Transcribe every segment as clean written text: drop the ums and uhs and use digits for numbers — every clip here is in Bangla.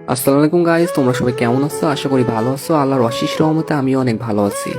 আসসালামু আলাইকুম গাইস, তোমরা সবাই কেমন আছো? আশা করি ভালো আছো। আল্লাহর অশেষ রহমতে আমিও অনেক ভালো আছি।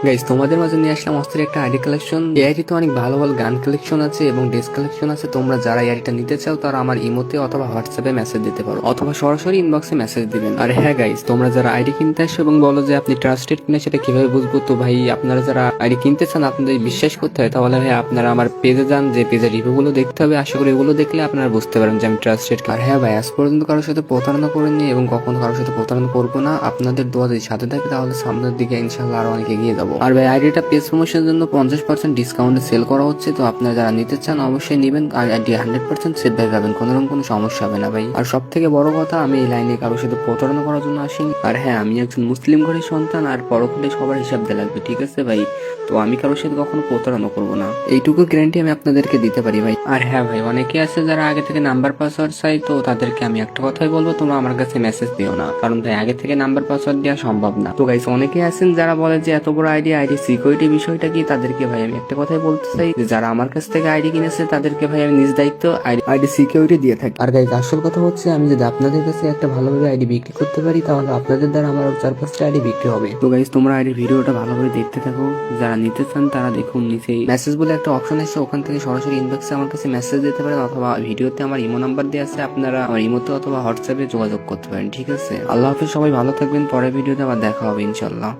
গাইস, তোমাদের মাঝে নিয়ে আসলাম অস্থির একটা আইডি কালেকশন। এই আইডিতে অনেক ভালো ভালো গান কালেকশন আছে এবং ড্রেস কালেকশন আছে। তোমরা যারা এই আইডিটা নিতে চাও তারা আমার ইমোতে অথবা হোয়াটসঅ্যাপে মেসেজ দিতে পারো অথবা সরাসরি ইনবক্সে মেসেজ দিবেন। আর হ্যাঁ গাইস, তোমরা যারা আইডি কিনতে আসো এবং বলো যে আপনি ট্রাস্টেড কিনা সেটা কিভাবে বুঝবো? তো ভাই, আপনারা যারা আইডি কিনতে চান আপনাদের বিশ্বাস করতে হয়, তাহলে ভাই আপনারা আমার পেজে যান, যে পেজের রিভিউ গুলো দেখতে হবে। আশা করি এগুলো দেখলে আপনারা বুঝতে পারেন যে আমি ট্রাস্টেড। আর হ্যাঁ ভাই, আজ পর্যন্ত কারোর সাথে প্রতারণা করিনি এবং কখনো কারোর সাথে প্রতারণা করবো না। আপনাদের দোয়া যদি সাথে থাকে তাহলে সামনের দিকে ইনশাল্লাহ আরো অনেক এগিয়ে যাবো। আর ভাই, আইডিটা পেজ প্রমোশনের জন্য 50% ডিসকাউন্টে সেল করা হচ্ছে। তো আপনারা যারা নিতে চান অবশ্যই নিবেন। আর আইডি 100% সেফ ভাবে পাবেন, কোনোরকম কোনো সমস্যা হবে না ভাই। আর সব থেকে বড় কথা, আমি এই লাইনে কারোর সাথে প্রতারণা করার জন্য আসিনি। আর হ্যাঁ, আমি একজন মুসলিম ঘরের সন্তান, আর পরকালে সবার হিসাব দেওয়া লাগবে, ঠিক আছে ভাই? তো আমি কারোর সাথে কখনো প্রতারণা করবো না, এইটুকু গ্যারান্টি আমি আপনাদেরকে দিতে পারি ভাই। আর হ্যাঁ ভাই, অনেকে আছে যারা আগে থেকে নাম্বার পাসওয়ার্ড চাই, তো তাদেরকে আমি একটা কথাই বলবো, তোমরা আমার কাছে মেসেজ দিও না, কারণ ভাই আগে থেকে নাম্বার পাসওয়ার্ড দেওয়া সম্ভব না। তো গাইস, অনেকে আছেন যারা বলে যে এত বড় আইডি সিকিউরিটি বিষয়টা কি, তাদেরকে ভাই আমি একটা কথাই বলতে চাই যে যারা আমার কাছ থেকে আইডি কিনেছে তাদেরকে ভাই আমি নিজ দায়িত্ব আইডি সিকিউরিটি দিয়ে থাকি। আর গাইস, আসল কথা হচ্ছে আমি যদি আপনাদের কাছে একটা ভালোভাবে আইডি বিক্রি করতে পারি তাহলে আপনাদের দ্বারা আমার 4-5টা আইডি বিক্রি হবে। তো গাইস, তোমরা আইডির ভিডিওটা ভালোভাবে দেখতে থাকো। যারা নিতে চান তারা দেখুন, নিচেই মেসেজ বলে একটা অপশন আছে, ওখান থেকে সরাসরি ইনবক্সে আমার কাছে মেসেজ দিতে পারেন অথবা ভিডিওতে আমার ইমো নাম্বার দেওয়া আছে, আপনারা আমার ইমোতে অথবা হোয়াটসঅ্যাপে যোগাযোগ করতে পারেন, ঠিক আছে? আল্লাহ হাফেজ, সবাই ভালো থাকবেন। পরের ভিডিওতে আবার দেখা হবে ইনশাল্লাহ।